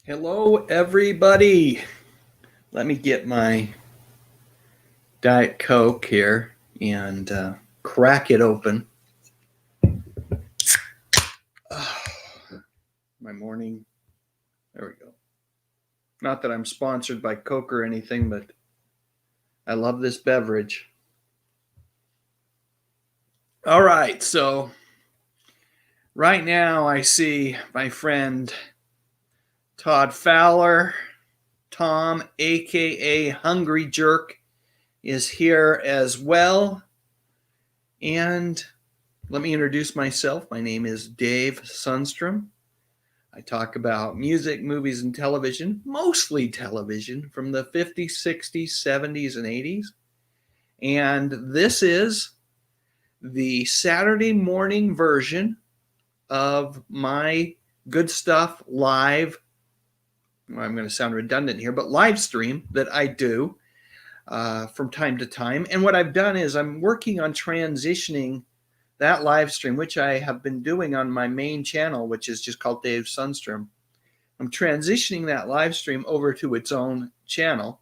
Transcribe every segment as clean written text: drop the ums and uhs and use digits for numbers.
Hello, everybody. Let me get my Diet Coke here and crack it open. Oh, my morning. There we go. Not that I'm sponsored by Coke or anything, but I love this beverage. All right, so right now I see my friend Todd Fowler, Tom, aka Hungry Jerk, is here as well. And let me introduce myself. My name is Dave Sundstrom. I talk about music, movies, and television, mostly television from the 50s, 60s, 70s, and 80s. And this is the Saturday morning version of my Good Stuff live. Well, I'm going to sound redundant here, but live stream that I do from time to time. And what I've done is I'm working on transitioning that live stream, which I have been doing on my main channel, which is just called Dave Sundstrom. I'm transitioning that live stream over to its own channel,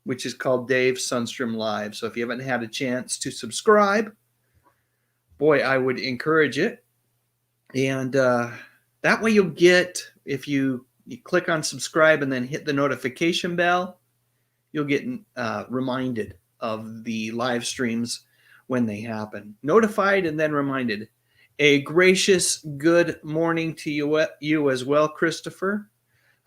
which is called Dave Sundstrom Live. So if you haven't had a chance to subscribe, boy, I would encourage it. And that way you'll get, if you click on subscribe and then hit the notification bell, you'll get reminded of the live streams when they happen. Notified and then reminded. A gracious good morning to you as well, Christopher.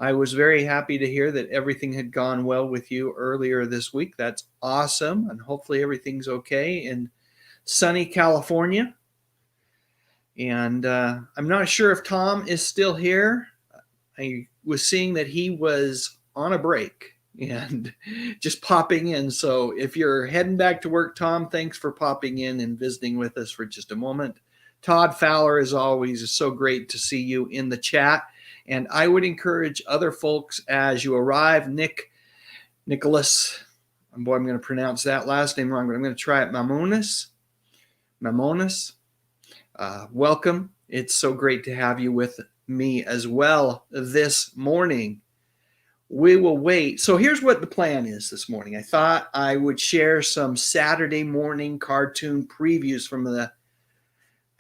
I was very happy to hear that everything had gone well with you earlier this week. That's awesome. And hopefully everything's okay in sunny California. And I'm not sure if Tom is still here. I was seeing that he was on a break and just popping in. So if you're heading back to work, Tom, thanks for popping in and visiting with us for just a moment. Todd Fowler, as always, is so great to see you in the chat. And I would encourage other folks as you arrive, Nicholas, boy, I'm going to pronounce that last name wrong, but I'm going to try it, Mamonis. Welcome. It's so great to have you with me as well this morning. We will wait. So here's what the plan is this morning. I thought I would share some Saturday morning cartoon previews from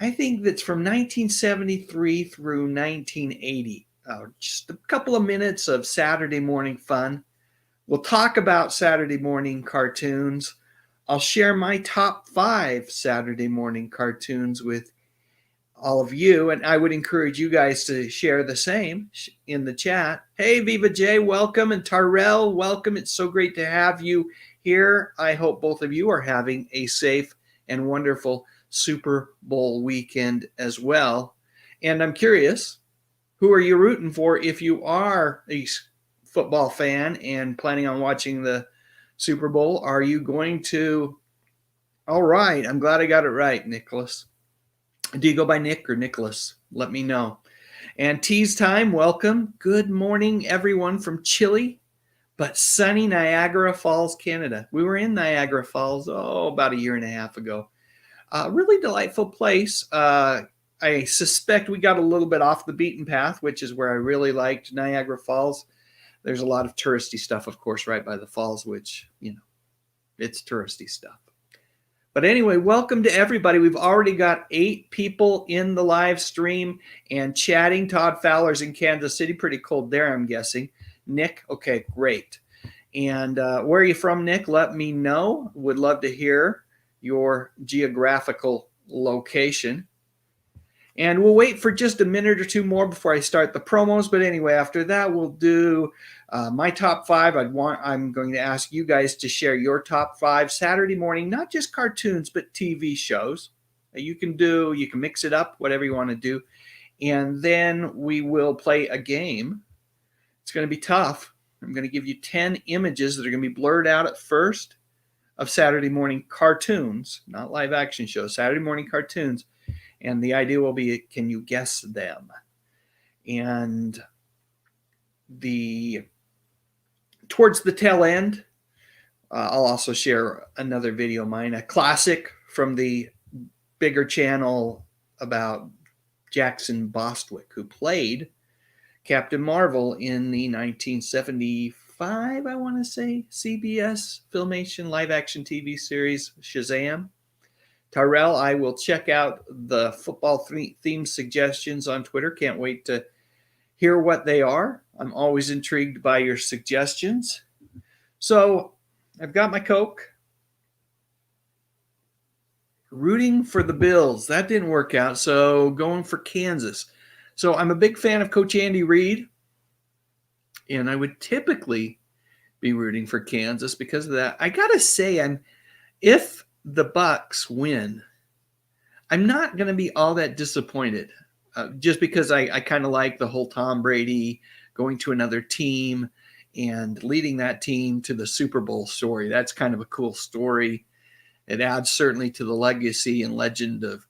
I think that's from 1973 through 1980. Just a couple of minutes of Saturday morning fun. We'll talk about Saturday morning cartoons. I'll share my top 5 Saturday morning cartoons with all of you, and I would encourage you guys to share the same in the chat. Hey, Viva J, welcome, and Tarell, welcome. It's so great to have you here. I hope both of you are having a safe and wonderful Super Bowl weekend as well. And I'm curious, who are you rooting for if you are a football fan and planning on watching the Super Bowl? Are you going to... All right, I'm glad I got it right, Nicholas. Do you go by Nick or Nicholas? Let me know. And Tease Time, welcome. Good morning, everyone from chilly but sunny Niagara Falls, Canada. We were in Niagara Falls, about a year and a half ago. Really delightful place. I suspect we got a little bit off the beaten path, which is where I really liked Niagara Falls. There's a lot of touristy stuff, of course, right by the falls, which, it's touristy stuff. But anyway, welcome to everybody. We've already got 8 people in the live stream and chatting. Todd Fowler's in Kansas City. Pretty cold there, I'm guessing. Nick, okay, great. And where are you from, Nick? Let me know. Would love to hear your geographical location. And we'll wait for just a minute or two more before I start the promos. But anyway, after that, we'll do my top 5. I'm going to ask you guys to share your top 5 Saturday morning, not just cartoons, but TV shows. You can mix it up, whatever you want to do. And then we will play a game. It's going to be tough. I'm going to give you 10 images that are going to be blurred out at first of Saturday morning cartoons, not live action shows, Saturday morning cartoons. And the idea will be, can you guess them? And towards the tail end, I'll also share another video of mine, a classic from the bigger channel about Jackson Bostwick, who played Captain Marvel in the 1975, I want to say, CBS Filmation live-action TV series Shazam. Tyrell, I will check out the football theme suggestions on Twitter. Can't wait to hear what they are. I'm always intrigued by your suggestions. So I've got my Coke. Rooting for the Bills. That didn't work out, so going for Kansas. So I'm a big fan of Coach Andy Reid, and I would typically be rooting for Kansas because of that. I got to say, if the Bucs win, I'm not going to be all that disappointed just because I kind of like the whole Tom Brady going to another team and leading that team to the Super Bowl story. That's kind of a cool story. It adds certainly to the legacy and legend of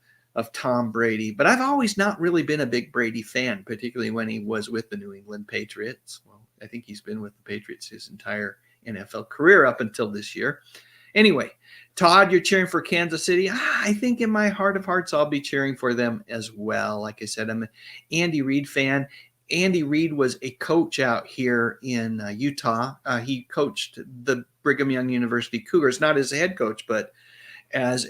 Tom Brady. But I've always not really been a big Brady fan, particularly when he was with the New England Patriots. Well, I think he's been with the Patriots his entire NFL career up until this year. Anyway, Todd, you're cheering for Kansas City. I think in my heart of hearts, I'll be cheering for them as well. Like I said, I'm an Andy Reid fan. Andy Reid was a coach out here in Utah. He coached the Brigham Young University Cougars, not as a head coach, but as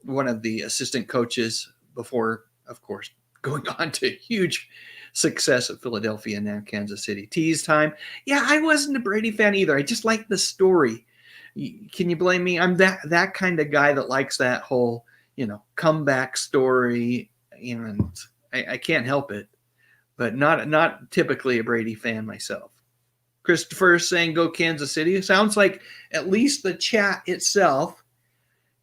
one of the assistant coaches before, of course, going on to huge success at Philadelphia and now Kansas City. Tease time. Yeah, I wasn't a Brady fan either. I just like the story. Can you blame me? I'm that kind of guy that likes that whole, comeback story, and I can't help it. But not typically a Brady fan myself. Christopher is saying go Kansas City. It sounds like at least the chat itself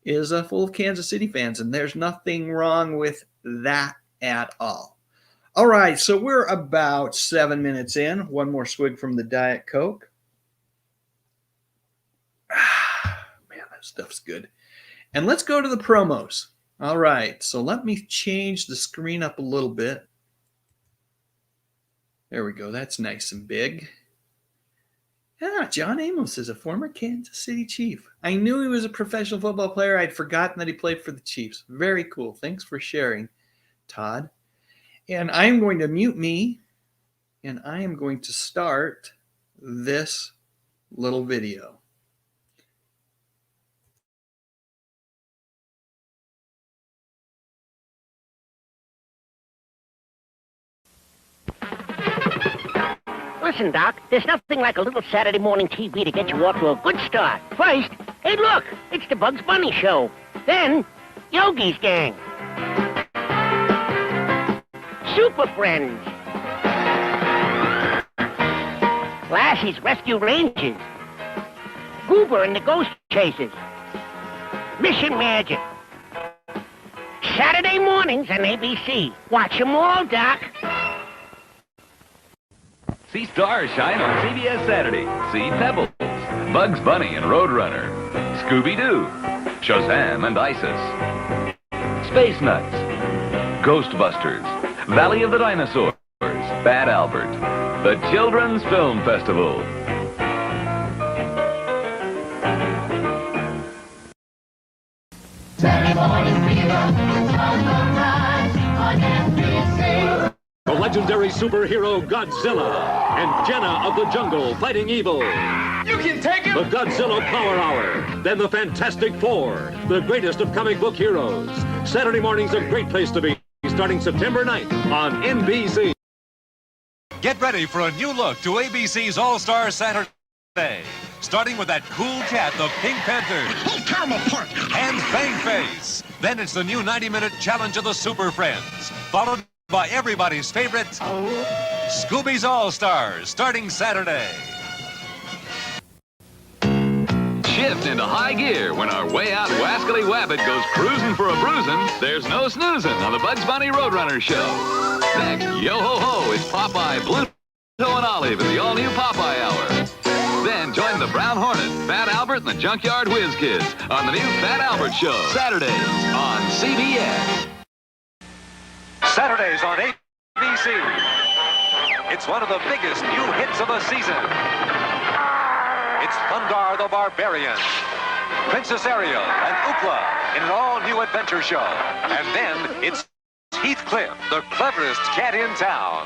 is full of Kansas City fans, and there's nothing wrong with that at all. All right, so we're about 7 minutes in. One more swig from the Diet Coke. Man, that stuff's good. And let's go to the promos. All right, so let me change the screen up a little bit. There we go. That's nice and big. Yeah, John Amos is a former Kansas City Chief. I knew he was a professional football player. I'd forgotten that he played for the Chiefs. Very cool. Thanks for sharing, Todd. And I am going to mute me, and I am going to start this little video. Listen, Doc, there's nothing like a little Saturday morning TV to get you off to a good start. First, hey, look, it's the Bugs Bunny Show. Then, Yogi's Gang. Super Friends. Lasse's Rescue Rangers. Goober and the Ghost Chasers. Mission Magic. Saturday mornings on ABC. Watch them all, Doc. See stars shine on CBS Saturday. See Pebbles, Bugs Bunny and Roadrunner, Scooby-Doo, Shazam and Isis, Space Nuts, Ghostbusters, Valley of the Dinosaurs, Bad Albert, the Children's Film Festival. Saturday morning fever, on the rise on NBC. The legendary superhero Godzilla and Jenna of the Jungle fighting evil. You can take him! The Godzilla Power Hour. Then the Fantastic Four, the greatest of comic book heroes. Saturday morning's a great place to be, starting September 9th on NBC. Get ready for a new look to ABC's All-Star Saturday. Starting with that cool cat, the Pink Panther. Oh, tear him apart! And Bang Face. Then it's the new 90-minute challenge of the Super Friends. Followed by everybody's favorite, Scooby's All-Stars, starting Saturday. Shift into high gear when our way out Wascally Wabbit goes cruising for a bruising. There's no snoozing on the Bugs Bunny Roadrunner show. Next, yo-ho-ho, it's Popeye, Pluto, and Olive in the all-new Popeye Hour. Then join the Brown Hornet, Fat Albert, and the Junkyard Whiz Kids on the new Fat Albert Show, Saturdays on CBS. Saturdays on ABC. It's one of the biggest new hits of the season. It's Thundar the Barbarian, Princess Ariel, and Ookla in an all-new adventure show. And then it's Heathcliff, the cleverest cat in town.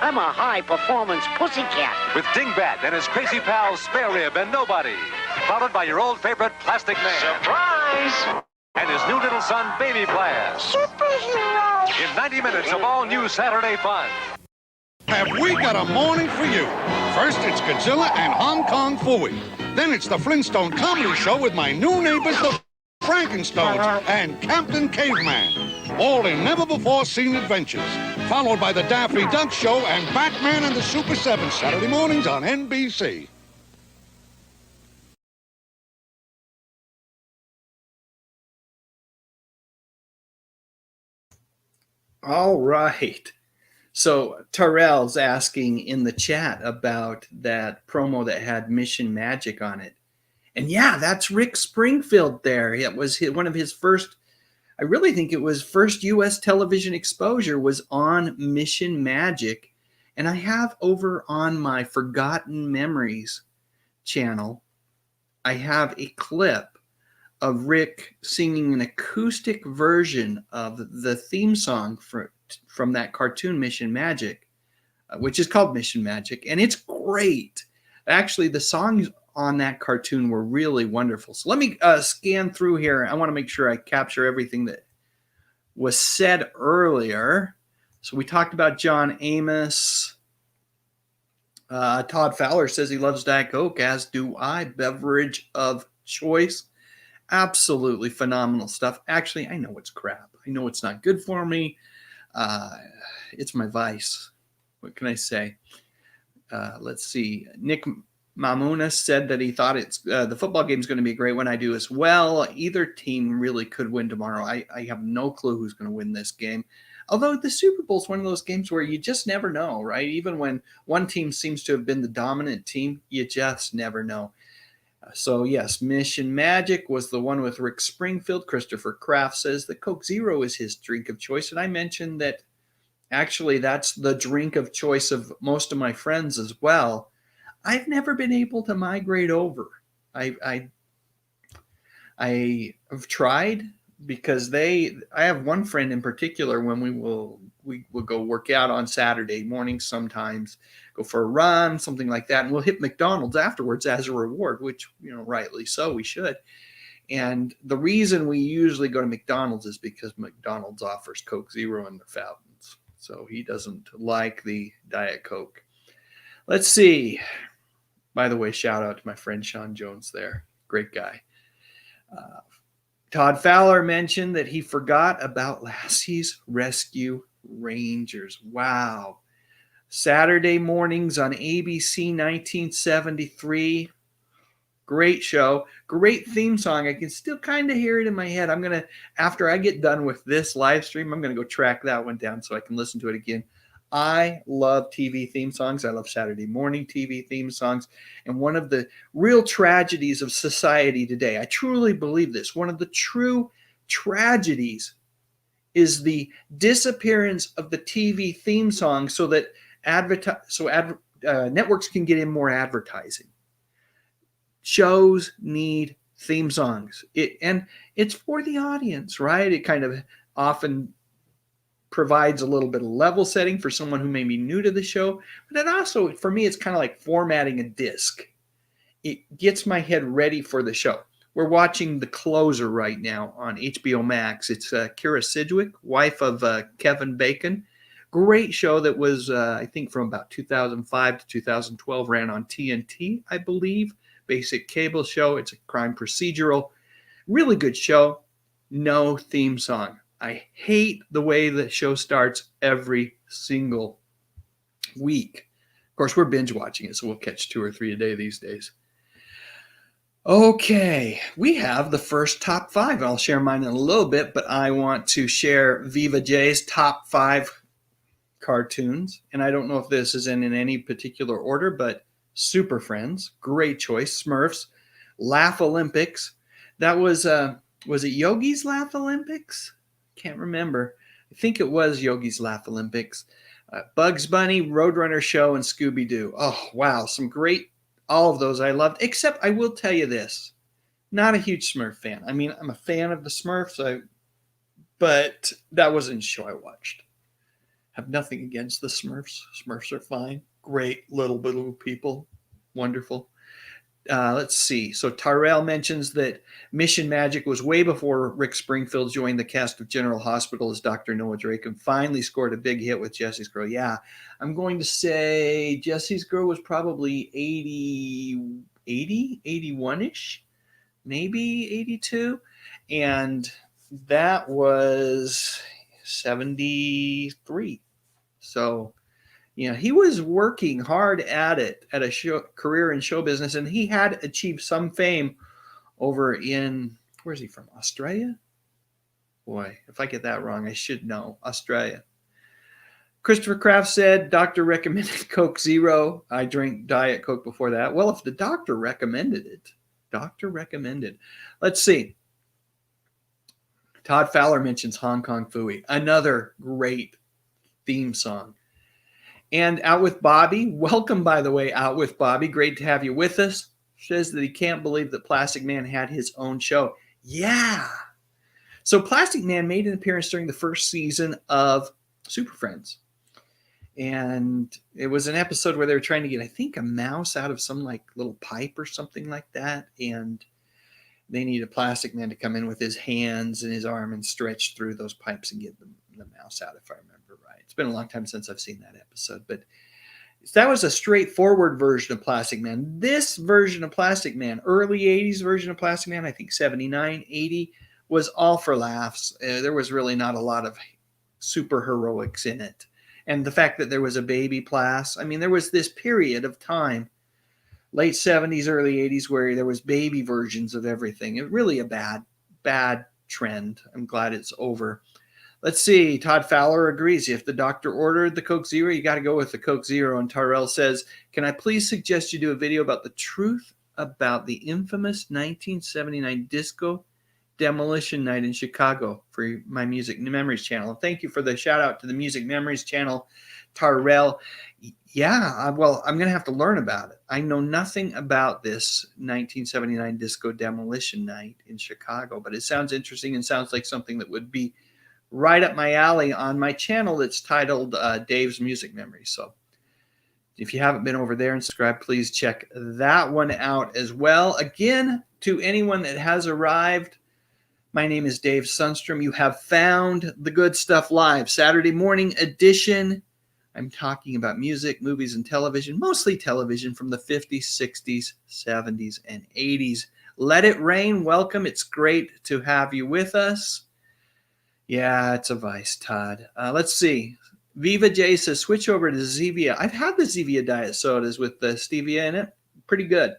I'm a high-performance pussycat. With Dingbat and his crazy pals Spare Rib and Nobody. Followed by your old favorite Plastic Man. Surprise! And his new little son, Baby Blast. Superhero! In 90 minutes of all new Saturday fun. Have we got a morning for you? First, it's Godzilla and Hong Kong Phooey. Then it's the Flintstone Comedy Show with my new neighbors, the Frankenstones, and Captain Caveman. All in never-before-seen adventures. Followed by the Daffy Duck Show and Batman and the Super 7 Saturday mornings on NBC. All right. So Terrell's asking in the chat about that promo that had Mission Magic on it. And yeah, that's Rick Springfield there. It was one of his first, I really think it was first U.S. television exposure was on Mission Magic. And I have over on my Forgotten Memories channel, I have a clip of Rick singing an acoustic version of the theme song from that cartoon Mission Magic, which is called Mission Magic, and it's great. Actually, the songs on that cartoon were really wonderful. So let me scan through here. I want to make sure I capture everything that was said earlier. So we talked about John Amos. Todd Fowler says he loves Diet Coke, as do I. Beverage of choice. Absolutely phenomenal stuff. Actually, I know it's crap. I know it's not good for me. It's my vice. What can I say? Let's see. Nick Mamuna said that he thought the football game is going to be a great one. I do as well. Either team really could win tomorrow. I have no clue who's going to win this game. Although the Super Bowl is one of those games where you just never know, right? Even when one team seems to have been the dominant team, you just never know. So, yes, Mission Magic was the one with Rick Springfield. Christopher Kraft says that Coke Zero is his drink of choice. And I mentioned that actually that's the drink of choice of most of my friends as well. I've never been able to migrate over. I have tried because I have one friend in particular when we will go work out on Saturday mornings sometimes, go for a run, something like that, and we'll hit McDonald's afterwards as a reward, which, rightly so, we should. And the reason we usually go to McDonald's is because McDonald's offers Coke Zero in their fountains. So he doesn't like the Diet Coke. Let's see. By the way, shout out to my friend Sean Jones there. Great guy. Todd Fowler mentioned that he forgot about Lassie's Rescue Rangers. Wow. Saturday mornings on ABC 1973. Great show. Great theme song. I can still kind of hear it in my head. After I get done with this live stream, I'm going to go track that one down so I can listen to it again. I love TV theme songs. I love Saturday morning TV theme songs. And one of the real tragedies of society today, I truly believe this, one of the true tragedies is the disappearance of the TV theme song so that networks can get in more advertising. Shows need theme songs. And it's for the audience, right? It kind of often provides a little bit of level setting for someone who may be new to the show. But it also, for me, it's kind of like formatting a disc. It gets my head ready for the show. We're watching The Closer right now on HBO Max. It's Kira Sidgwick, wife of Kevin Bacon. Great show that was, I think, from about 2005 to 2012, ran on TNT, I believe. Basic cable show. It's a crime procedural. Really good show. No theme song. I hate the way the show starts every single week. Of course, we're binge watching it, so we'll catch 2 or 3 a day these days. Okay, we have the first top 5. I'll share mine in a little bit, but I want to share Viva J's top 5 cartoons. And I don't know if this is in any particular order, but Super Friends, great choice. Smurfs, Laugh Olympics. That was it Yogi's Laugh Olympics? Can't remember. I think it was Yogi's Laugh Olympics. Bugs Bunny, Roadrunner Show, and Scooby-Doo. Oh, wow. Some great, all of those I loved, except I will tell you this. Not a huge Smurf fan. I mean, I'm a fan of the Smurfs, but that wasn't a show I watched. Have nothing against the Smurfs. Smurfs are fine. Great little blue people. Wonderful. Let's see. So Tyrell mentions that Mission Magic was way before Rick Springfield joined the cast of General Hospital as Dr. Noah Drake and finally scored a big hit with Jesse's Girl. Yeah, I'm going to say Jesse's Girl was probably 81-ish, maybe 82. And that was 73. So, he was working hard at it, at a career in show business, and he had achieved some fame over in, where's he from? Australia? Boy, if I get that wrong, I should know. Australia. Christopher Kraft said, doctor recommended Coke Zero. I drank Diet Coke before that. Well, if the doctor recommended it, Let's see. Todd Fowler mentions Hong Kong Phooey, another great theme song. And Out with Bobby, welcome, by the way, Out with Bobby. Great to have you with us. Says that he can't believe that Plastic Man had his own show. Yeah. So Plastic Man made an appearance during the first season of Super Friends. And it was an episode where they were trying to get, I think, a mouse out of some little pipe or something like that. And they needed Plastic Man to come in with his hands and his arm and stretch through those pipes and get the mouse out, if I remember right. It's been a long time since I've seen that episode, but that was a straightforward version of Plastic Man. This version of Plastic Man, early 80s version of Plastic Man, I think 79, 80, was all for laughs. There was really not a lot of super heroics in it. And the fact that there was a baby Plas, there was this period of time, late 70s, early 80s, where there was baby versions of everything. It really a bad trend. I'm glad it's over. Let's see. Todd Fowler agrees. If the doctor ordered the Coke Zero, you got to go with the Coke Zero. And Tyrell says, can I please suggest you do a video about the truth about the infamous 1979 disco demolition night in Chicago for my Music Memories channel? Thank you for the shout out to the Music Memories channel, Tyrell. Yeah, well, I'm going to have to learn about it. I know nothing about this 1979 disco demolition night in Chicago, but it sounds interesting and sounds like something that would be right up my alley on my channel that's titled Dave's Music Memories. So if you haven't been over there and subscribed, please check that one out as well. Again, to anyone that has arrived, my name is Dave Sundstrom. You have found The Good Stuff Live, Saturday morning edition. I'm talking about music, movies, and television, mostly television from the 50s, 60s, 70s, and 80s. Let It Rain, welcome. It's great to have you with us. Yeah, it's a vice, Todd. Let's see. Viva J says, switch over to Zevia. I've had the Zevia diet sodas with the stevia in it. Pretty good.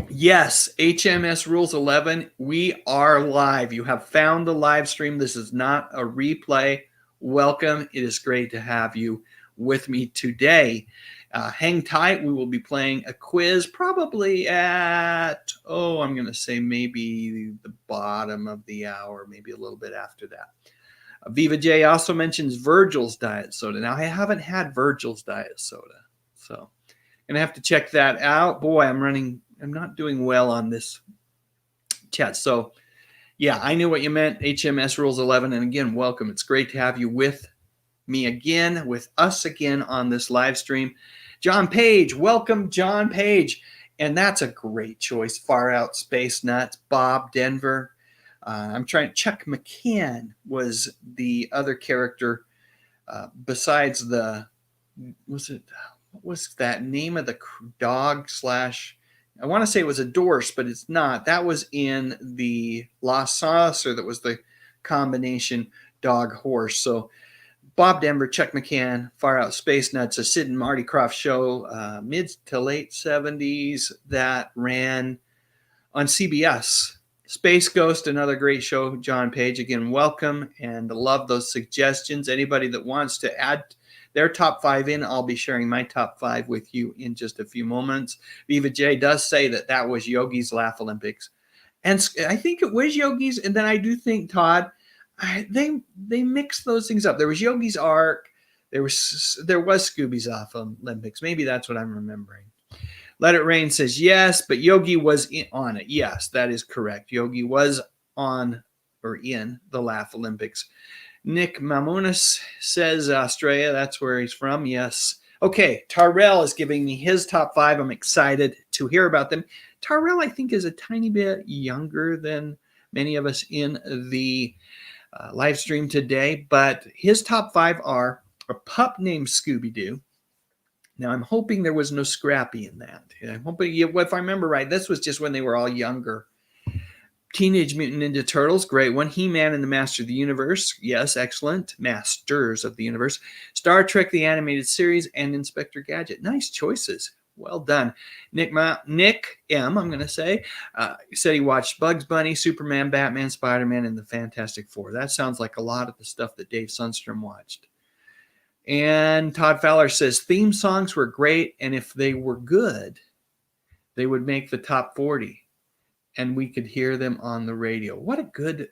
Yes, HMS Rules 11. We are live. You have found the live stream. This is not a replay. Welcome. It is great to have you with me today. Hang tight. We will be playing a quiz probably at, I'm going to say maybe the bottom of the hour, maybe a little bit after that. Viva J also mentions Virgil's Diet Soda. Now, I haven't had Virgil's Diet Soda, so I'm going to have to check that out. Boy, I'm not doing well on this chat. So, yeah, I knew what you meant. HMS Rules 11. And again, welcome. It's great to have you with me again, with us again on this live stream. John Page, welcome, John Page. And that's a great choice. Far Out Space Nuts, Bob Denver. Chuck McCann was the other character besides what was that name of the dog slash, I want to say it was a Dorse, but it's not. That was in the Lost Saucer. That was the combination dog horse. So Bob Denver, Chuck McCann, Far Out Space Nuts, a Sid and Marty Krofft show, mid to late 70s that ran on CBS. Space Ghost, another great show. John Page, again, welcome, and love those suggestions. Anybody that wants to add their top 5 in, I'll be sharing my top 5 with you in just a few moments. Viva J does say that was Yogi's Laugh Olympics. And I think it was Yogi's, and then I do think, Todd, they mixed those things up. There was Yogi's Ark. There was Scooby's Laugh Olympics. Maybe that's what I'm remembering. Let It Rain says yes, but Yogi was on it. Yes, that is correct. Yogi was on or in the Laugh Olympics. Nick Mamunis says Australia. That's where he's from. Yes. Okay. Tarrell is giving me his top 5. I'm excited to hear about them. Tarrell, I think, is a tiny bit younger than many of us in the live stream today, but his top 5 are A Pup Named Scooby-Doo. Now, I'm hoping there was no Scrappy in that. I'm hoping, if I remember right, this was just when they were all younger. Teenage Mutant Ninja Turtles, great one. He-Man and the Master of the Universe, yes, excellent. Masters of the Universe. Star Trek, the Animated Series, and Inspector Gadget. Nice choices. Well done. Nick M, I'm going to say, said he watched Bugs Bunny, Superman, Batman, Spider-Man, and the Fantastic Four. That sounds like a lot of the stuff that Dave Sundstrom watched. And Todd Fowler says theme songs were great, and if they were good, they would make the top 40, and we could hear them on the radio. What a good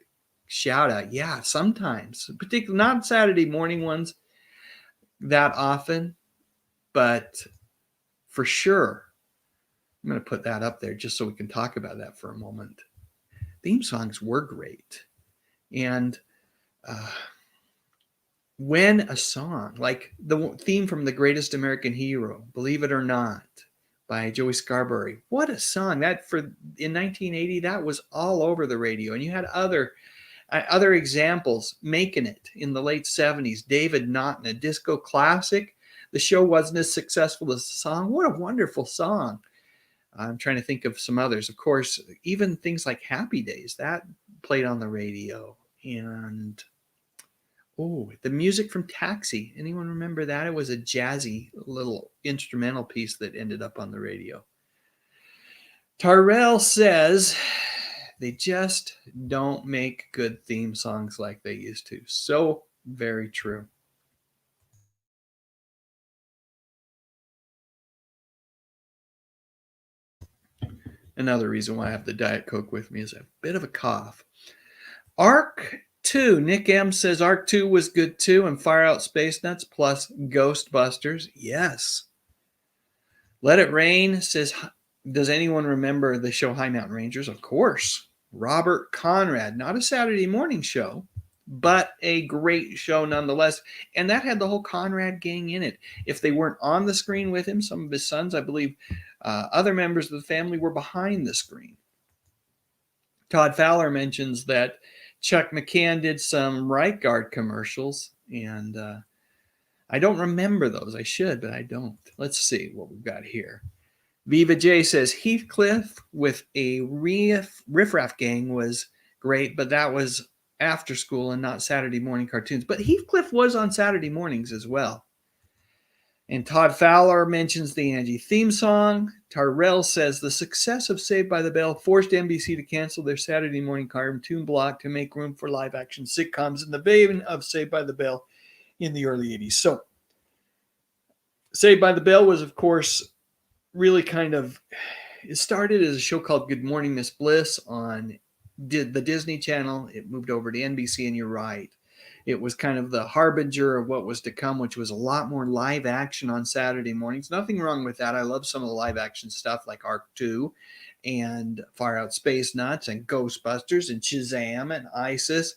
shout out. Yeah, sometimes, particularly not Saturday morning ones that often, but for sure, I'm going to put that up there just so we can talk about that for a moment. Theme songs were great. And when a song, like the theme from The Greatest American Hero, Believe It or Not, by Joey Scarborough, what a song. That in 1980, that was all over the radio. And you had other examples making it in the late 70s. David Naughton, a disco classic. The show wasn't as successful as the song. What a wonderful song. I'm trying to think of some others. Of course, even things like Happy Days, that played on the radio. And the music from Taxi. Anyone remember that? It was a jazzy little instrumental piece that ended up on the radio. Tarrell says they just don't make good theme songs like they used to. So very true. Another reason why I have the Diet Coke with me is a bit of a cough. Arc 2. Nick M says Arc 2 was good too, and Fire Out Space Nuts plus Ghostbusters. Yes. Let It Rain says, does anyone remember the show High Mountain Rangers? Of course. Robert Conrad. Not a Saturday morning show, but a great show nonetheless. And that had the whole Conrad gang in it. If they weren't on the screen with him, some of his sons, I believe, other members of the family were behind the screen. Todd Fowler mentions that Chuck McCann did some Right Guard commercials, and I don't remember those. I should, but I don't. Let's see what we've got here. Viva J says Heathcliff with a riffraff gang was great, but that was after school and not Saturday morning cartoons. But Heathcliff was on Saturday mornings as well. And Todd Fowler mentions the Angie theme song. Tarrell says the success of Saved by the Bell forced NBC to cancel their Saturday morning cartoon block to make room for live-action sitcoms in the vein of Saved by the Bell in the early 80s. So Saved by the Bell was, of course, really it started as a show called Good Morning Miss Bliss on the Disney Channel. It moved over to NBC, and you're right. It was kind of the harbinger of what was to come, which was a lot more live action on Saturday mornings. Nothing wrong with that. I love some of the live action stuff like Arc 2 and Fire Out Space Nuts and Ghostbusters and Shazam and Isis,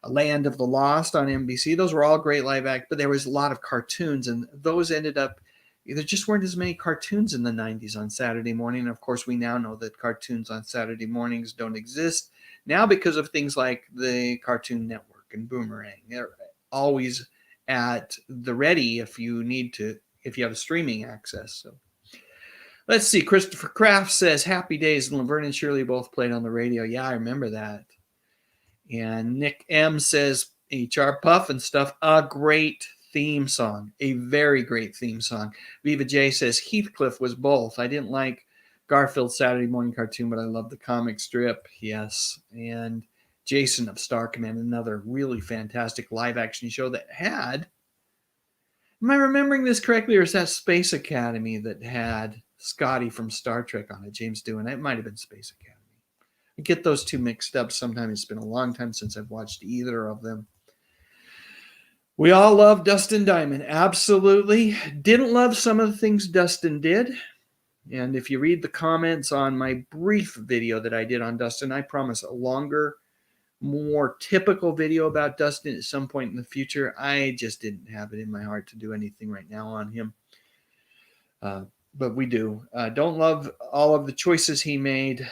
Land of the Lost on NBC. Those were all great live act, but there was a lot of cartoons, and those ended up, there just weren't as many cartoons in the 90s on Saturday morning. And of course, we now know that cartoons on Saturday mornings don't exist now because of things like the Cartoon Network and Boomerang. They're always at the ready if you have a streaming access. So let's see. Christopher Kraft says Happy Days and Laverne and Shirley both played on the radio. Yeah, I remember that. And Nick M says HR Puff and Stuff, a great theme song, a very great theme song. Viva J says Heathcliff was both. I didn't like Garfield's Saturday morning cartoon, but I love the comic strip. Yes. And Jason of Star Command, another really fantastic live action show that had, am I remembering this correctly, or is that Space Academy that had Scotty from Star Trek on it, James Doohan? It might have been Space Academy. I get those two mixed up. Sometimes it's been a long time since I've watched either of them. We all love Dustin Diamond. Absolutely. Didn't love some of the things Dustin did. And if you read the comments on my brief video that I did on Dustin, I promise a longer, more typical video about Dustin at some point in the future. I just didn't have it in my heart to do anything right now on him. But we do. Don't love all of the choices he made,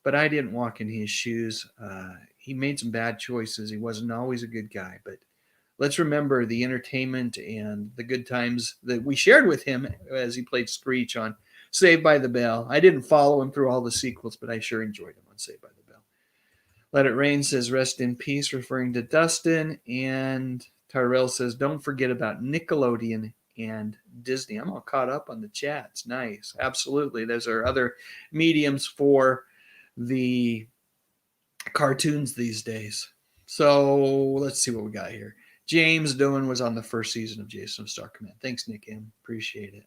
but I didn't walk in his shoes. He made some bad choices. He wasn't always a good guy, but let's remember the entertainment and the good times that we shared with him as he played Screech on Saved by the Bell. I didn't follow him through all the sequels, but I sure enjoyed him on Saved by the Bell. Let It Rain says, rest in peace, referring to Dustin. And Tyrell says, don't forget about Nickelodeon and Disney. I'm all caught up on the chats. Nice. Absolutely. Those are other mediums for the cartoons these days. So let's see what we got here. James Doan was on the first season of Jason of Star Command. Thanks, Nick M. Appreciate it.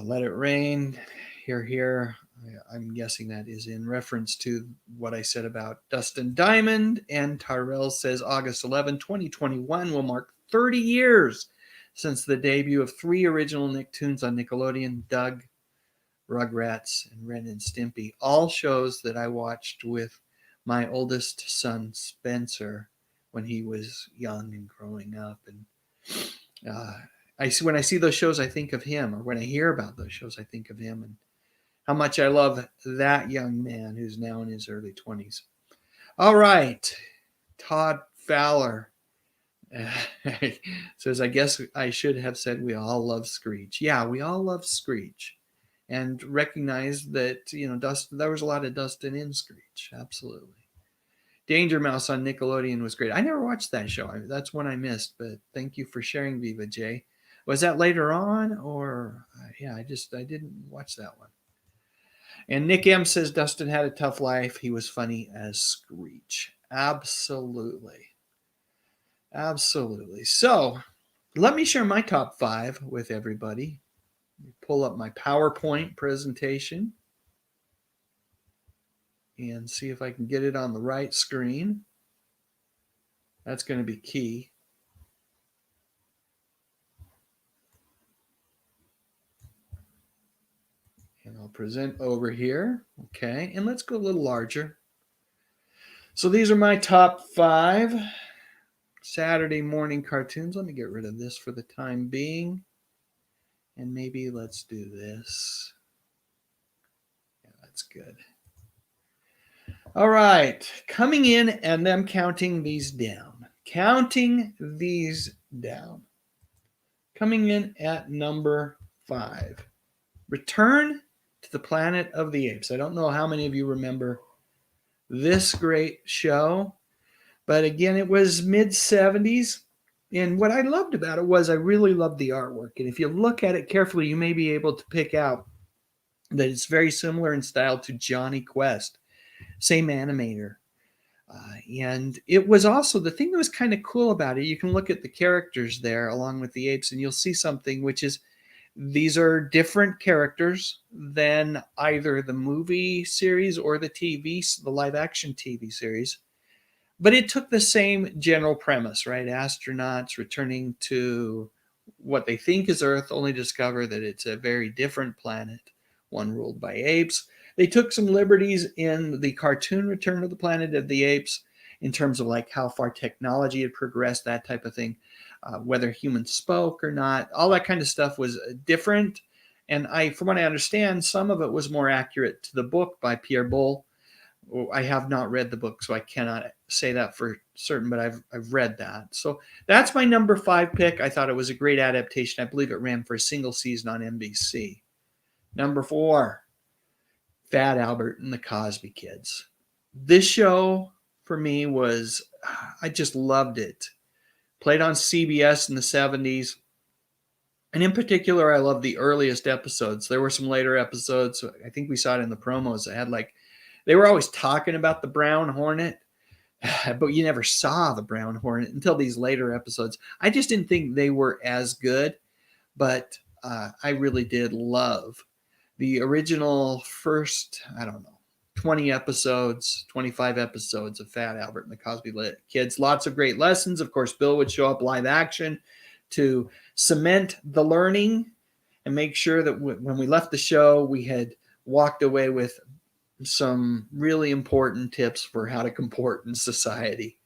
Let It Rain. Here. I'm guessing that is in reference to what I said about Dustin Diamond. And Tyrell says August 11, 2021 will mark 30 years since the debut of 3 original Nicktoons on Nickelodeon: Doug, Rugrats, and Ren and Stimpy. All shows that I watched with my oldest son, Spencer, when he was young and growing up. And when I see those shows, I think of him, or when I hear about those shows, I think of him and how much I love that young man who's now in his early 20s. All right. Todd Fowler says, I guess I should have said we all love Screech. Yeah, we all love Screech. And recognize that, Dustin, there was a lot of Dustin in Screech. Absolutely. Danger Mouse on Nickelodeon was great. I never watched that show. That's one I missed, but thank you for sharing, Viva J. Was that later on, or I didn't watch that one. And Nick M says Dustin had a tough life. He was funny as Screech. Absolutely. So let me share my top 5 with everybody. Pull up my PowerPoint presentation and see if I can get it on the right screen. That's going to be key. And I'll present over here. Okay, and let's go a little larger. So these are my top 5 Saturday morning cartoons. Let me get rid of this for the time being. And maybe let's do this. Yeah, that's good. All right, coming in and them counting these down. Coming in at number 5. Return to the Planet of the Apes. I don't know how many of you remember this great show, but again, it was mid-70s. And what I loved about it was I really loved the artwork. And if you look at it carefully, you may be able to pick out that it's very similar in style to Jonny Quest, same animator. And it was also, the thing that was kind of cool about it, you can look at the characters there along with the apes, and you'll see something which is, these are different characters than either the movie series or the live action TV series. But it took the same general premise, right? Astronauts returning to what they think is Earth, only discover that it's a very different planet, one ruled by apes. They took some liberties in the cartoon Return to the Planet of the Apes in terms of like how far technology had progressed, that type of thing, whether humans spoke or not. All that kind of stuff was different. And from what I understand, some of it was more accurate to the book by Pierre Boulle. I have not read the book, so I cannot say that for certain, but I've read that. So that's my number 5 pick. I thought it was a great adaptation. I believe it ran for a single season on NBC. Number 4, Fat Albert and the Cosby Kids. This show for me was, I just loved it. Played on CBS in the 70s. And in particular, I love the earliest episodes. There were some later episodes. I think we saw it in the promos. That had they were always talking about the brown hornet, but you never saw the brown hornet until these later episodes. I just didn't think they were as good, but I really did love the original first, 20 episodes, 25 episodes of Fat Albert and the Cosby Kids. Lots of great lessons. Of course, Bill would show up live action to cement the learning and make sure that when we left the show, we had walked away with some really important tips for how to comport in society.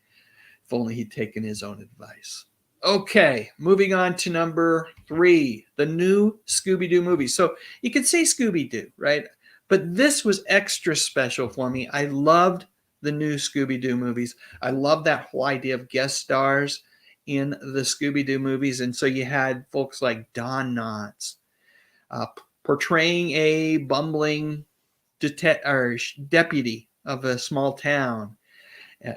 If only he'd taken his own advice. Okay, moving on to number 3, the new Scooby-Doo movie. So you could say Scooby-Doo, right? But this was extra special for me. I loved the new Scooby-Doo movies. I love that whole idea of guest stars in the Scooby-Doo movies. And so you had folks like Don Knotts portraying a bumbling deputy of a small town.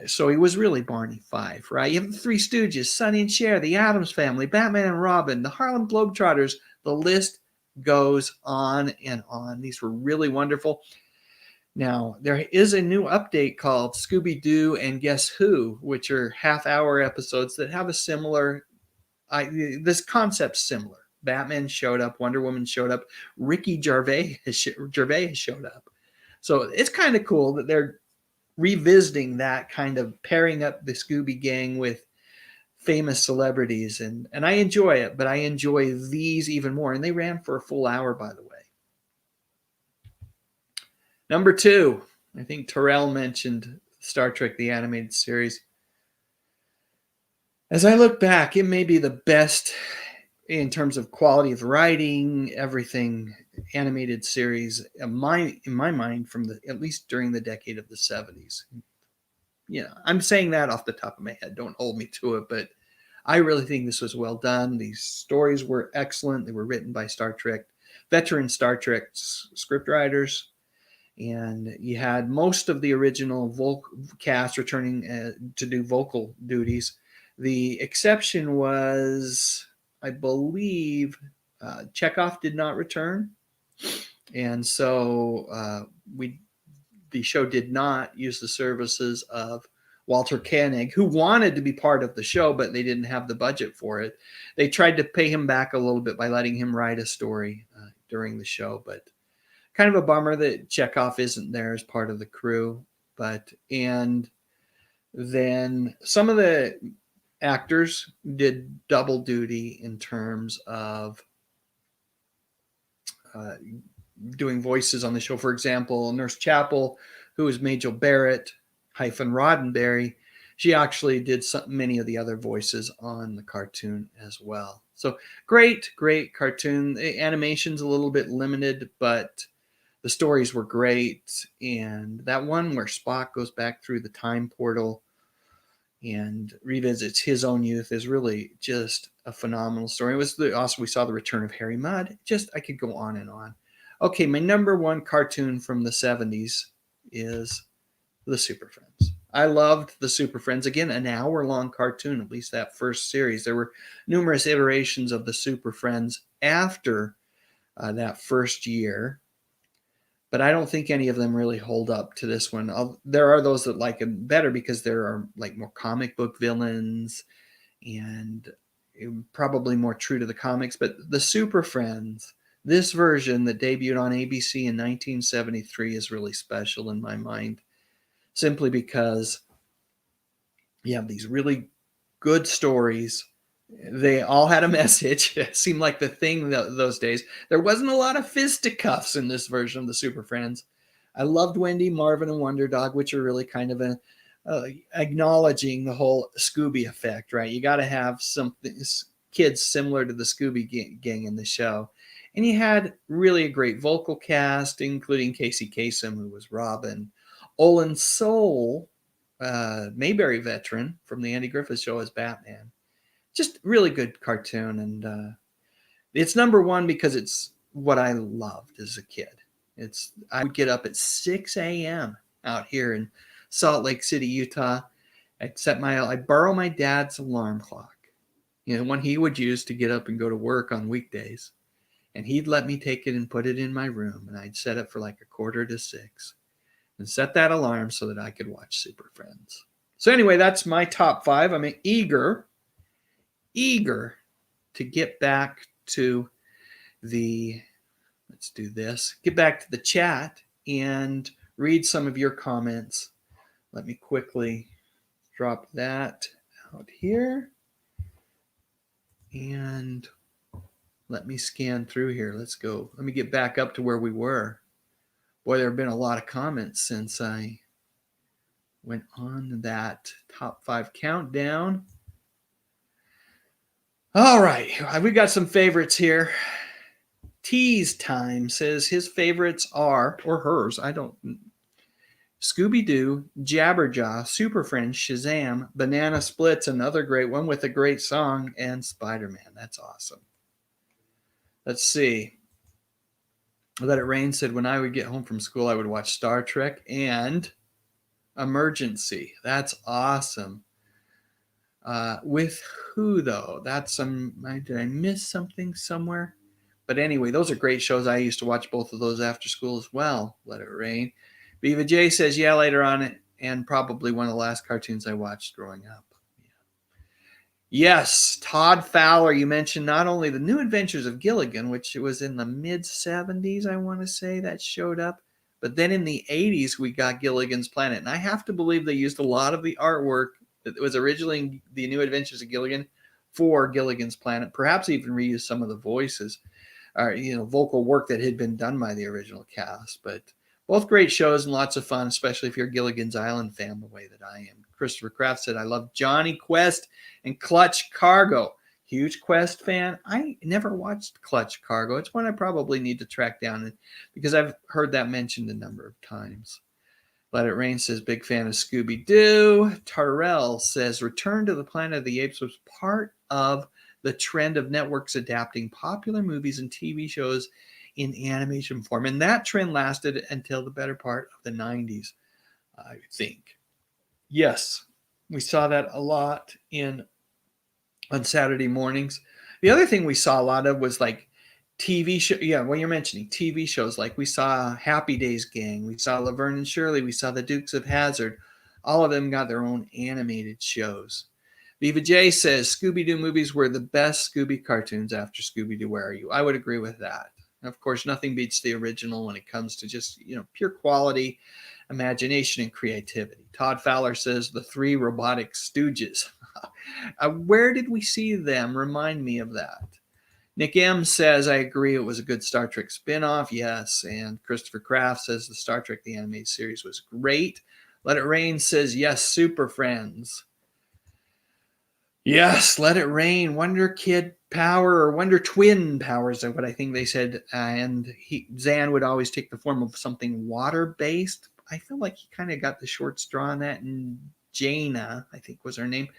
So he was really Barney Fife, right? You have the Three Stooges, Sonny and Cher, the Addams Family, Batman and Robin, the Harlem Globetrotters. The list goes on and on. These were really wonderful. Now, there is a new update called Scooby-Doo and Guess Who, which are half-hour episodes that have a similar, this concept's similar. Batman showed up, Wonder Woman showed up, Ricky Gervais has showed up. So it's kind of cool that they're revisiting that, kind of pairing up the Scooby Gang with famous celebrities, and I enjoy it, but I enjoy these even more. And they ran for a full hour, by the way. Number 2, I think Terrell mentioned Star Trek the Animated Series. As I look back, it may be the best in terms of quality of writing, everything, animated series in my mind from at least during the decade of the 70s. Yeah, I'm saying that off the top of my head. Don't hold me to it, but I really think this was well done. These stories were excellent. They were written by veteran Star Trek script writers, and you had most of the original cast returning to do vocal duties. The exception was, I believe, Chekhov did not return, and so the show did not use the services of Walter Koenig, who wanted to be part of the show, but they didn't have the budget for it. They tried to pay him back a little bit by letting him write a story during the show, but kind of a bummer that Chekhov isn't there as part of the crew. And then some of the actors did double duty in terms of doing voices on the show. For example, Nurse Chapel, who was Majel Barrett Roddenberry, she actually did many of the other voices on the cartoon as well. So great cartoon. The animation's a little bit limited, but the stories were great. And that one where Spock goes back through the time portal and revisits his own youth is really just a phenomenal story. It was also, we saw the return of Harry Mudd. I could go on and on. Okay, my number 1 cartoon from the 70s is the Super Friends. I loved the Super Friends. Again, an hour-long cartoon, at least that first series. There were numerous iterations of the Super Friends after that first year, but I don't think any of them really hold up to this one. There are those that like them better because there are like more comic book villains and probably more true to the comics. But the Super Friends, this version that debuted on ABC in 1973, is really special in my mind, simply because you have these really good stories. They all had a message. It seemed like the thing those days. There wasn't a lot of fisticuffs in this version of the Super Friends. I loved Wendy, Marvin, and Wonder Dog, which are really kind of acknowledging the whole Scooby effect, right? You got to have kids similar to the Scooby gang in the show. And you had really a great vocal cast, including Casey Kasem, who was Robin. Olin Soul, Mayberry veteran from the Andy Griffith Show, as Batman. Just really good cartoon, and it's number 1 because it's what I loved as a kid. I would get up at 6 a.m. out here in Salt Lake City, Utah. I'd borrow my dad's alarm clock, one he would use to get up and go to work on weekdays, and he'd let me take it and put it in my room, and I'd set it for like 5:45 and set that alarm so that I could watch Super Friends. So anyway, that's my top 5. I'm eager to get back to get back to the chat and read some of your comments. Let me quickly drop that out here and let me scan through here. Let's go. Let me get back up to where we were. Boy, there have been a lot of comments since I went on that top 5 countdown. All right, we got some favorites here. Tease Time says his favorites are, or hers, I don't, Scooby-Doo, Jabberjaw, Super Friends, Shazam, Banana Splits, another great one with a great song, and Spider-Man. That's awesome. Let's see. Let It Rain said, when I would get home from school, I would watch Star Trek and Emergency. That's awesome. With who, though? That's some, did I miss something somewhere? But anyway, those are great shows. I used to watch both of those after school as well. Let It Rain. Viva J says, yeah, later on, and probably one of the last cartoons I watched growing up. Yes, Todd Fowler, you mentioned not only the New Adventures of Gilligan, which was in the mid-70s, I want to say, that showed up, but then in the 80s, we got Gilligan's Planet. And I have to believe they used a lot of the artwork that was originally in the New Adventures of Gilligan for Gilligan's Planet, perhaps even reused some of the voices, or vocal work that had been done by the original cast. But both great shows and lots of fun, especially if you're a Gilligan's Island fan the way that I am. Christopher Kraft said, I love Johnny Quest and Clutch Cargo. Huge Quest fan. I never watched Clutch Cargo. It's one I probably need to track down because I've heard that mentioned a number of times. Let It Rain says, big fan of Scooby-Doo. Tarrell says, Return to the Planet of the Apes was part of the trend of networks adapting popular movies and TV shows in animation form. And that trend lasted until the better part of the 90s, I think. Yes, we saw that a lot on Saturday mornings. The other thing we saw a lot of was like TV show. Yeah, when you're mentioning TV shows, like we saw Happy Days Gang, we saw Laverne and Shirley, we saw the Dukes of Hazzard. All of them got their own animated shows. Viva J says Scooby-Doo movies were the best Scooby cartoons after Scooby-Doo Where Are You? I would agree with that. And of course, nothing beats the original when it comes to just, pure quality, imagination, and creativity. Todd Fowler says the 3 Robotic Stooges. Where did we see them? Remind me of that. Nick M says, I agree, it was a good Star Trek spinoff. Yes. And Christopher Kraft says the Star Trek the Animated Series was great. Let It Rain says, yes, Super Friends. Yes, Let It Rain, Wonder Kid power, or Wonder Twin powers are what I think they said. And Zan would always take the form of something water-based. I feel like he kind of got the short straw on that. And Jaina, I think was her name,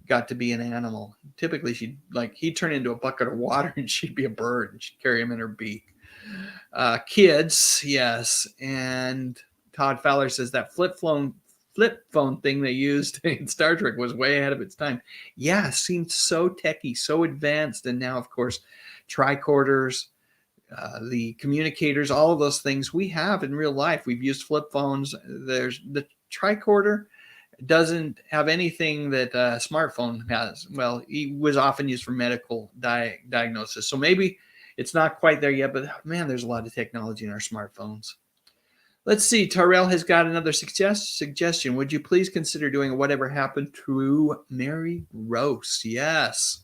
got to be an animal. Typically, he'd turn into a bucket of water and she'd be a bird and she'd carry him in her beak. Kids, yes. And Todd Fowler says that flip phone thing they used in Star Trek was way ahead of its time. Yeah, seemed so techy, so advanced. And now, of course, tricorders, the communicators, all of those things we have in real life. We've used flip phones. There's the tricorder doesn't have anything that a smartphone has. Well, it was often used for medical diagnosis. So maybe it's not quite there yet, but man, there's a lot of technology in our smartphones. Let's see. Tarrell has got another suggestion. Would you please consider doing Whatever Happened to Mary Gross? Yes.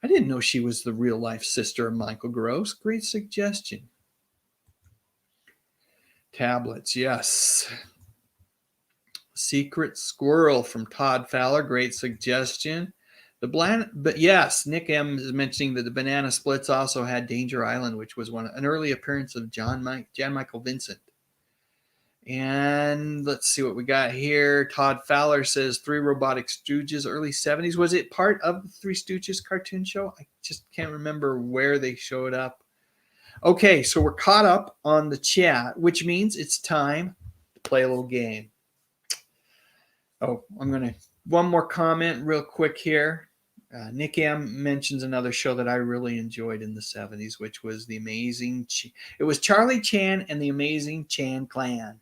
I didn't know she was the real life sister of Michael Gross. Great suggestion. Tablets, yes. Secret Squirrel from Todd Fowler. Great suggestion. But yes, Nick M is mentioning that the Banana Splits also had Danger Island, which was an early appearance of Jan Michael Vincent. And let's see what we got here. Todd Fowler says 3 Robotic Stooges, early 70s. Was it part of the 3 Stooges cartoon show? I just can't remember where they showed up. Okay, so we're caught up on the chat, which means it's time to play a little game. Oh, one more comment real quick here. Nick M mentions another show that I really enjoyed in the 70s, which was it was Charlie Chan and the Amazing Chan Clan.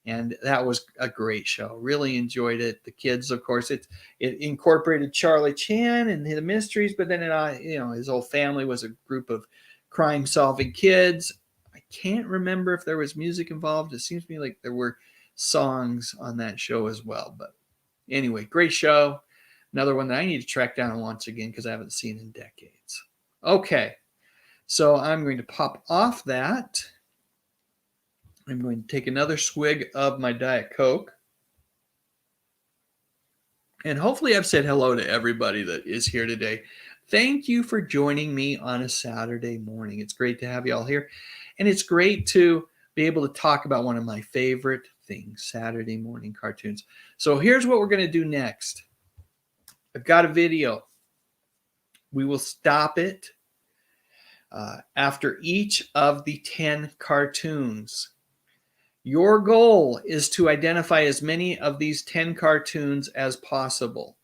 And that was a great show. Really enjoyed it. The kids, of course, it incorporated Charlie Chan and the mysteries, but then his whole family was a group of crime-solving kids. I can't remember if there was music involved. It seems to me like there were songs on that show as well. But anyway, great show. Another one that I need to track down once again because I haven't seen in decades. Okay, so I'm going to pop off that. I'm going to take another swig of my Diet Coke. And hopefully I've said hello to everybody that is here today. Thank you for joining me on a Saturday morning. It's great to have you all here. And it's great to be able to talk about one of my favorite things, Saturday morning cartoons. So here's what we're going to do next. I've got a video. We will stop it after each of the 10 cartoons. Your goal is to identify as many of these 10 cartoons as possible.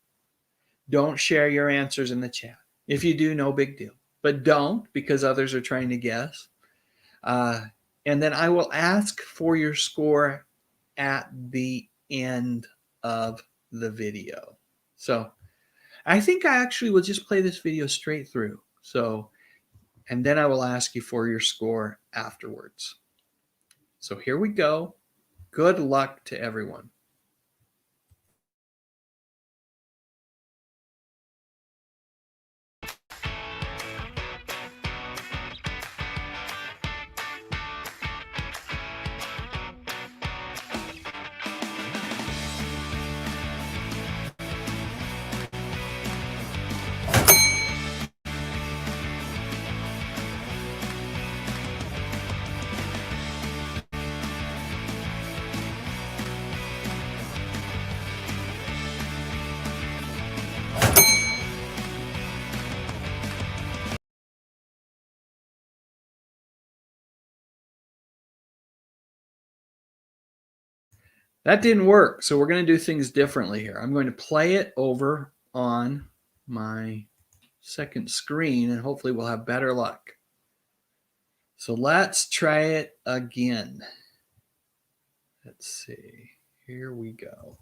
Don't share your answers in the chat. If you do, no big deal. But don't, because others are trying to guess. And then I will ask for your score at the end of the video. So I think I actually will just play this video straight through. And then I will ask you for your score afterwards. So here we go. Good luck to everyone. That didn't work, so we're going to do things differently here. I'm going to play it over on my second screen, and hopefully we'll have better luck. So let's try it again. Let's see. Here we go.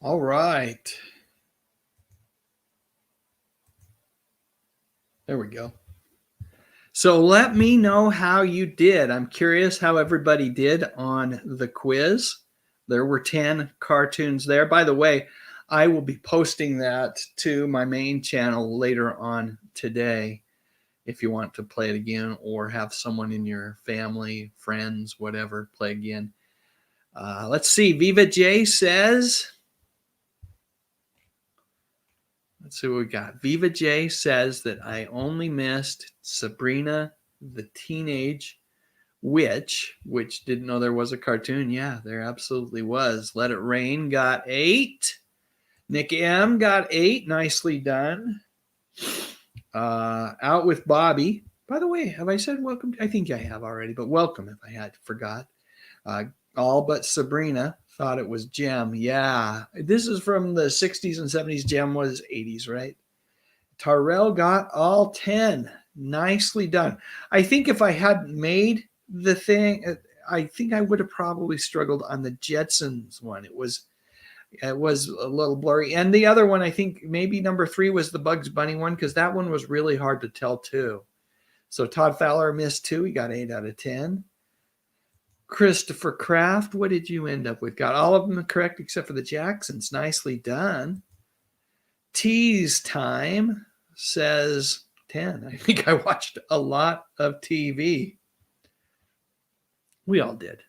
All right. There we go. So let me know how you did. I'm curious how everybody did on the quiz. There were 10 cartoons there. By the way, I will be posting that to my main channel later on today if you want to play it again or have someone in your family, friends, whatever, play again. Let's see. Viva J says, let's see what we got. Viva J says that I only missed Sabrina the Teenage Witch, which didn't know there was a cartoon. Yeah, there absolutely was. Let It Rain got 8. Nick M got 8. Nicely done. Out with Bobby. By the way, have I said welcome? I think I have already, but welcome if I had forgot. All but Sabrina thought it was Gem. Yeah, this is from the 60s and 70s. Gem was 80s, right? Tarell got all 10. Nicely done. I think if I hadn't made the thing, I think I would have probably struggled on the Jetsons one. It was a little blurry. And the other one, I think maybe number 3 was the Bugs Bunny one, because that one was really hard to tell too. So Todd Fowler missed 2. He got 8 out of 10. Christopher Kraft, what did you end up with? Got all of them correct except for the Jacksons. Nicely done. Tease Time says 10. I think I watched a lot of TV. We all did.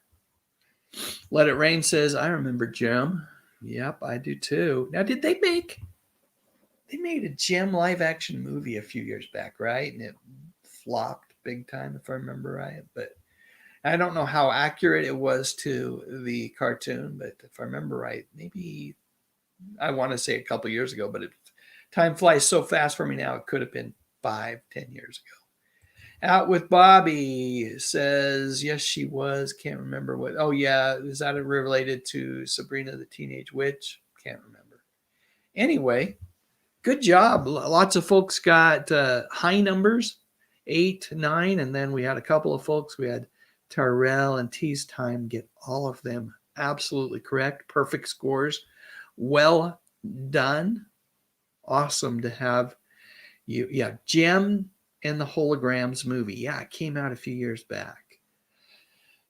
Let It Rain says, I remember Gem. Yep, I do too. Now, did they made a Gem live action movie a few years back, right? And it flopped big time, if I remember right. But I don't know how accurate it was to the cartoon, but if I remember right, maybe I want to say a couple years ago, but time flies so fast for me now. It could have been 5-10 years ago. Out with Bobby says, yes, she was. Can't remember what. Oh, yeah. Is that related to Sabrina the Teenage Witch? Can't remember. Anyway, good job. Lots of folks got high numbers, 8, 9. And then we had a couple of folks. We had Tarell and Tease Time get all of them absolutely correct. Perfect scores. Well done. Awesome to have you. Yeah, Gem and the Holograms movie. Yeah, it came out a few years back.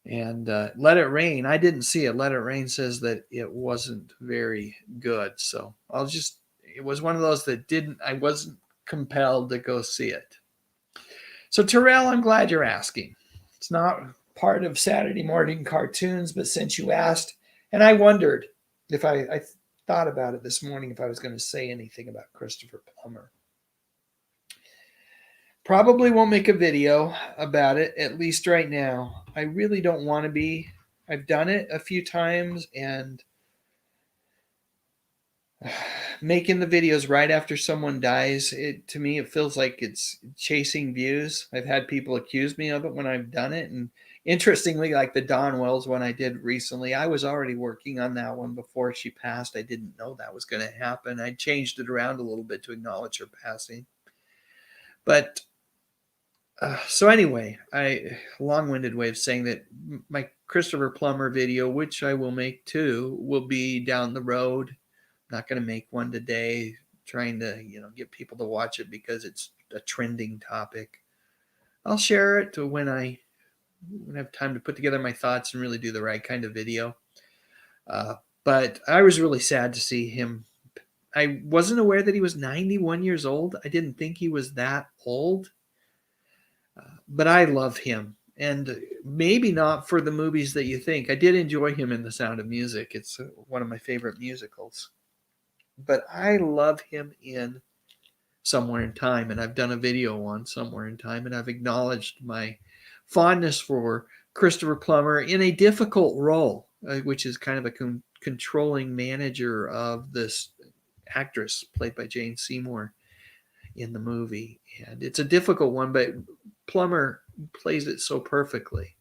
And Let It Rain. I didn't see it. Let It Rain says that it wasn't very good. So it was one of those that I wasn't compelled to go see it. So Terrell, I'm glad you're asking. It's not part of Saturday morning cartoons, but since you asked, and I wondered if I thought about it this morning, if I was going to say anything about Christopher Plummer. Probably won't make a video about it, at least right now. I really don't want to be. I've done it a few times, and making the videos right after someone dies, to me, it feels like it's chasing views. I've had people accuse me of it when I've done it. And interestingly, like the Dawn Wells one I did recently, I was already working on that one before she passed. I didn't know that was going to happen. I changed it around a little bit to acknowledge her passing. But so anyway, long-winded way of saying that my Christopher Plummer video, which I will make too, will be down the road. I'm not going to make one today, trying to get people to watch it because it's a trending topic. I'll share it when I have time to put together my thoughts and really do the right kind of video. But I was really sad to see him. I wasn't aware that he was 91 years old. I didn't think he was that old. But I love him, and maybe not for the movies that you think. I did enjoy him in The Sound of Music. It's one of my favorite musicals. But I love him in Somewhere in Time, and I've done a video on Somewhere in Time, and I've acknowledged my fondness for Christopher Plummer in a difficult role, which is kind of a controlling manager of this actress played by Jane Seymour in the movie. And it's a difficult one, but Plummer plays it so perfectly.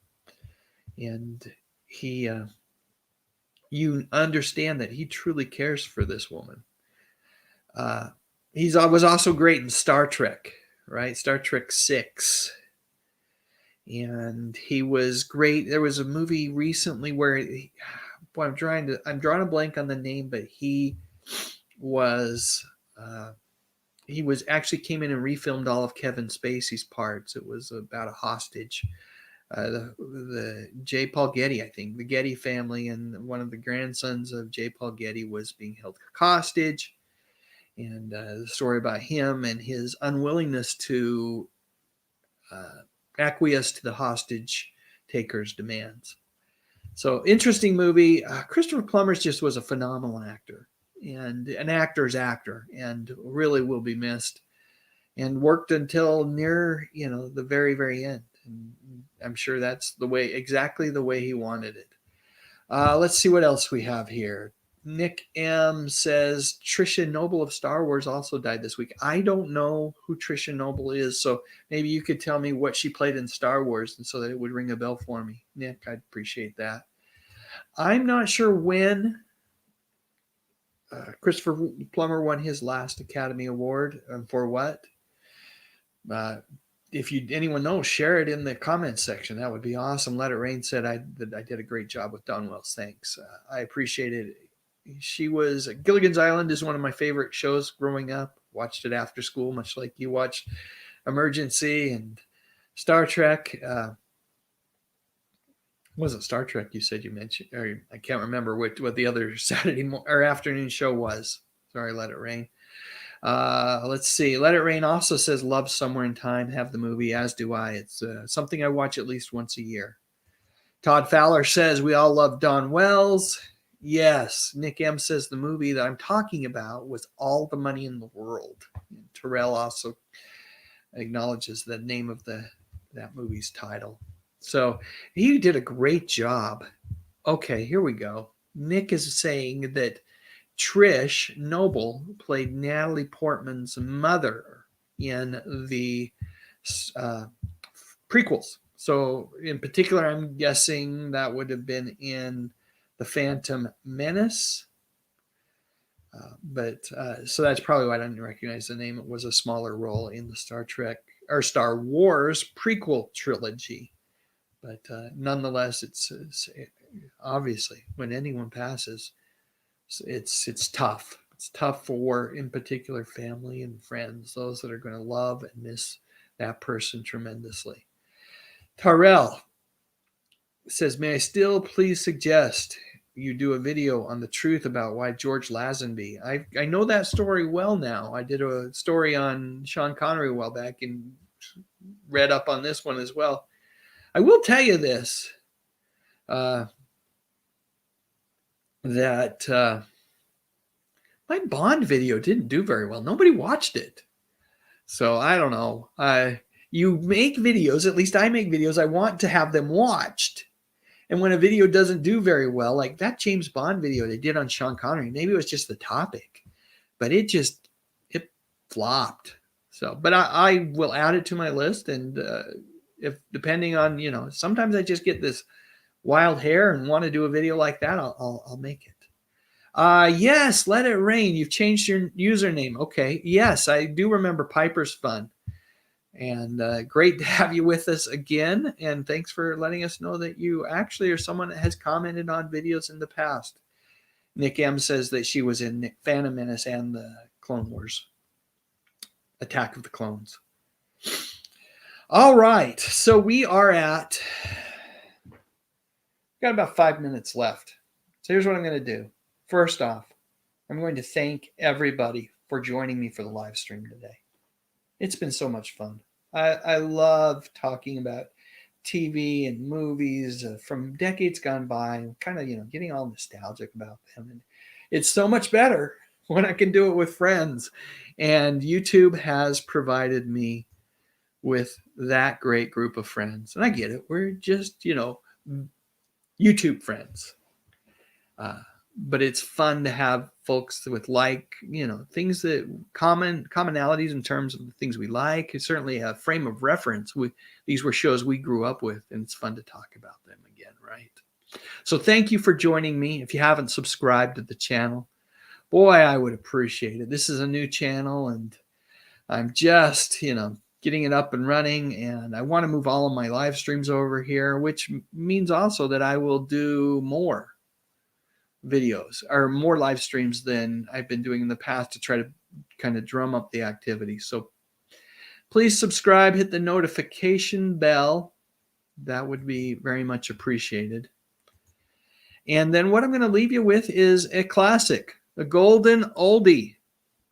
And you understand that he truly cares for this woman. He was also great in Star Trek, right? Star Trek 6. And he was great. There was a movie recently where I'm drawing a blank on the name, but he actually came in and refilmed all of Kevin Spacey's parts. It was about a hostage the J. Paul Getty, I think, the Getty family, and one of the grandsons of J. Paul Getty was being held hostage, and the story about him and his unwillingness to acquiesce to the hostage taker's demands. So interesting movie. Christopher Plummer just was a phenomenal actor, and an actor's actor, and really will be missed, and worked until near, the very, very end. And I'm sure that's exactly the way he wanted it. Let's see what else we have here. Nick M says Tricia Noble of Star Wars also died this week. I don't know who Tricia Noble is, so maybe you could tell me what she played in Star Wars, and so that it would ring a bell for me. Nick, I'd appreciate that. I'm not sure when Christopher Plummer won his last Academy Award, and for what. If anyone knows, share it in the comments section. That would be awesome. Let It Rain said that I did a great job with Don Wells. Thanks. I appreciate it. Gilligan's Island is one of my favorite shows growing up. Watched it after school, much like you watched Emergency and Star Trek. Was it Star Trek you said you mentioned? Or I can't remember what the other Saturday or afternoon show was. Sorry, Let It Rain. Let's see. Let It Rain also says Love Somewhere in Time. Have the movie, as do I. It's something I watch at least once a year. Todd Fowler says we all love Don Wells. Yes. Nick M says the movie that I'm talking about was All the Money in the World. And Terrell also acknowledges the name of that movie's title. So he did a great job. Okay, here we go. Nick is saying that Trish Noble played Natalie Portman's mother in the prequels. So in particular, I'm guessing that would have been in The Phantom Menace. So that's probably why I didn't recognize the name. It was a smaller role in the Star Wars prequel trilogy. But nonetheless, it's obviously when anyone passes, it's tough. It's tough for, in particular, family and friends, those that are going to love and miss that person tremendously. Tarell says, may I still please suggest you do a video on the truth about why George Lazenby? I know that story well now. I did a story on Sean Connery a while back and read up on this one as well. I will tell you this, that my Bond video didn't do very well. Nobody watched it. So I don't know. You make videos, at least I make videos, I want to have them watched. And when a video doesn't do very well, like that James Bond video they did on Sean Connery, maybe it was just the topic, but it flopped. So, but I will add it to my list, and if depending on, sometimes I just get this wild hair and want to do a video like that, I'll make it. Yes, Let It Rain. You've changed your username. Okay. Yes, I do remember Piper's Fun. And great to have you with us again. And thanks for letting us know that you actually are someone that has commented on videos in the past. Nick M says that she was in Phantom Menace and the Clone Wars. Attack of the Clones. All right. So we are got about 5 minutes left. So here's what I'm going to do. First off, I'm going to thank everybody for joining me for the live stream today. It's been so much fun. I love talking about TV and movies from decades gone by, kind of, getting all nostalgic about them. And it's so much better when I can do it with friends. And YouTube has provided me with that great group of friends. And I get it. We're just, YouTube friends. But it's fun to have folks with things that commonalities in terms of the things we like. It's certainly a frame of reference. These were shows we grew up with, and it's fun to talk about them again, right? So thank you for joining me. If you haven't subscribed to the channel, boy, I would appreciate it. This is a new channel, and I'm just, getting it up and running, and I want to move all of my live streams over here, which means also that I will do more videos or more live streams than I've been doing in the past to try to kind of drum up the activity. So please subscribe, hit the notification bell, That would be very much appreciated. And then what I'm going to leave you with is a classic, a golden oldie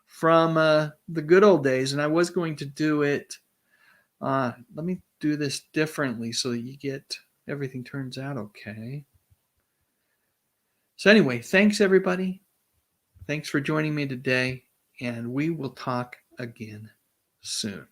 from the good old days. And I was going to do it. Let me do this differently so that you get everything turns out okay. So anyway, thanks everybody. Thanks for joining me today. And we will talk again soon.